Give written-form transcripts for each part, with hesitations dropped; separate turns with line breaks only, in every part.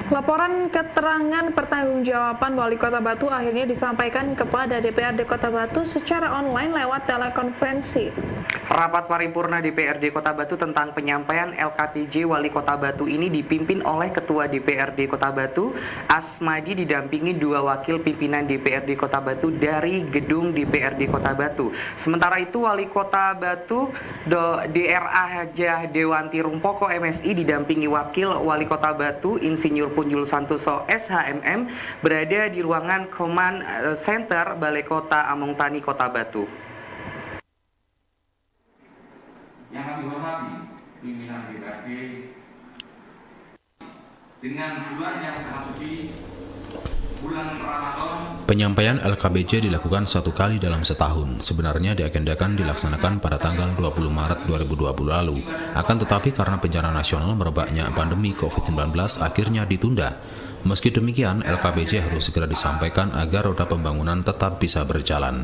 Laporan keterangan pertanggungjawaban Wali Kota Batu akhirnya disampaikan kepada DPRD Kota Batu secara online lewat telekonferensi.
Rapat paripurna DPRD Kota Batu tentang penyampaian LKPJ Wali Kota Batu ini dipimpin oleh Ketua DPRD Kota Batu, Asmadi, didampingi dua wakil pimpinan DPRD Kota Batu dari gedung DPRD Kota Batu. Sementara itu Wali Kota Batu DRA Hajah Dewanti Rumpoko MSI didampingi Wakil Wali Kota Batu Insinyur Punjul Santoso SHMM berada di ruangan Command Center Balai Kota Among Tani Kota Batu.
Yang kami hormati pimpinan DPRD dengan bulan yang sangat suci, bulan Ramadan.
Penyampaian LKBJ dilakukan satu kali dalam setahun. Sebenarnya diagendakan dilaksanakan pada tanggal 20 Maret 2020 lalu. Akan tetapi karena bencana nasional merebaknya pandemi COVID-19 akhirnya ditunda. Meski demikian, LKBJ harus segera disampaikan agar roda pembangunan tetap bisa berjalan.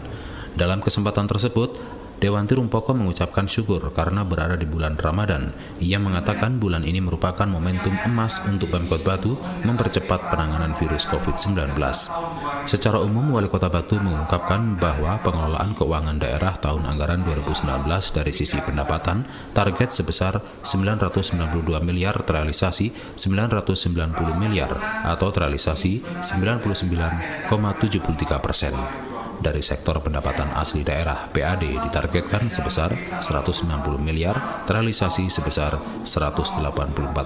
Dalam kesempatan tersebut, Dewanti Rumpoko mengucapkan syukur karena berada di bulan Ramadan. Ia mengatakan bulan ini merupakan momentum emas untuk Pemkot Batu mempercepat penanganan virus COVID-19. Secara umum, Wali Kota Batu mengungkapkan bahwa pengelolaan keuangan daerah tahun anggaran 2019 dari sisi pendapatan target sebesar 992 miliar terrealisasi 990 miliar atau terrealisasi 99,73%. Dari sektor pendapatan asli daerah PAD ditargetkan sebesar 160 miliar, terrealisasi sebesar 184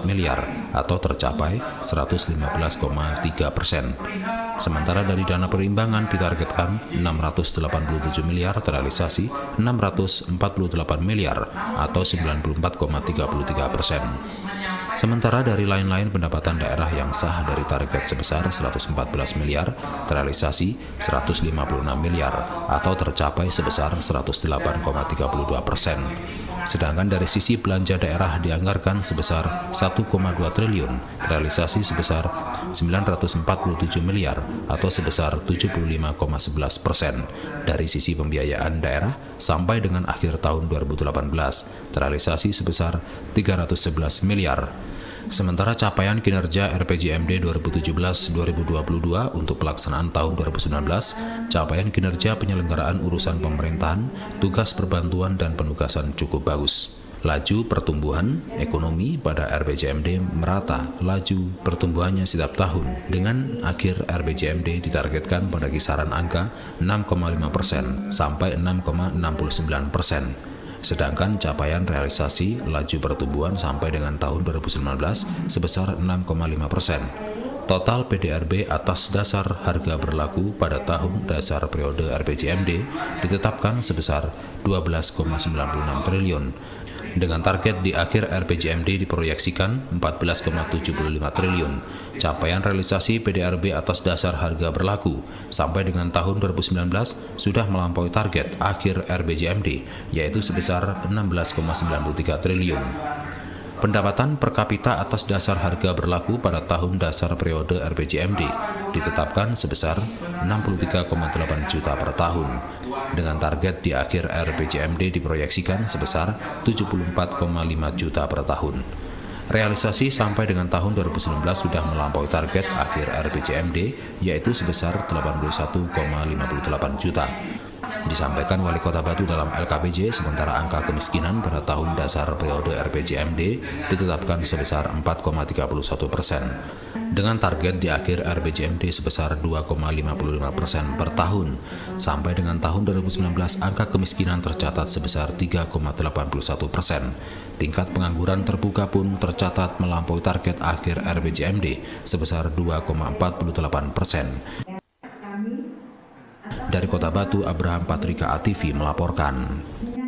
miliar atau tercapai 115,3%. Sementara dari dana perimbangan ditargetkan 687 miliar, terrealisasi 648 miliar atau 94,33%. Sementara dari lain-lain pendapatan daerah yang sah dari target sebesar 114 miliar, terrealisasi 156 miliar atau tercapai sebesar 108,32%. Sedangkan dari sisi belanja daerah dianggarkan sebesar 1,2 triliun, terrealisasi sebesar 947 miliar atau sebesar 75,11%. Dari sisi pembiayaan daerah sampai dengan akhir tahun 2018, terrealisasi sebesar 311 miliar. Sementara capaian kinerja RPJMD 2017-2022 untuk pelaksanaan tahun 2019, capaian kinerja penyelenggaraan urusan pemerintahan, tugas perbantuan dan penugasan cukup bagus. Laju pertumbuhan ekonomi pada RPJMD merata, laju pertumbuhannya setiap tahun, dengan akhir RPJMD ditargetkan pada kisaran angka 6,5% sampai 6,69%. Sedangkan capaian realisasi laju pertumbuhan sampai dengan tahun 2019 sebesar 6,5%. Total PDRB atas dasar harga berlaku pada tahun dasar periode RPJMD ditetapkan sebesar 12,96 triliun. Dengan target di akhir RPJMD diproyeksikan 14,75 triliun. Capaian realisasi PDRB atas dasar harga berlaku sampai dengan tahun 2019 sudah melampaui target akhir RPJMD, yaitu sebesar 16,93 triliun. Pendapatan per kapita atas dasar harga berlaku pada tahun dasar periode RPJMD ditetapkan sebesar 63,8 juta per tahun. Dengan target di akhir RPJMD diproyeksikan sebesar 74,5 juta per tahun. Realisasi sampai dengan tahun 2019 sudah melampaui target akhir RPJMD, yaitu sebesar 81,58 juta. Disampaikan Wali Kota Batu dalam LKPJ, sementara angka kemiskinan pada tahun dasar periode RPJMD ditetapkan sebesar 4,31%. Dengan target di akhir RPJMD sebesar 2,55% per tahun. Sampai dengan tahun 2019, angka kemiskinan tercatat sebesar 3,81%. Tingkat pengangguran terbuka pun tercatat melampaui target akhir RPJMD sebesar 2,48%. Dari Kota Batu, Abraham Patrika ATV melaporkan.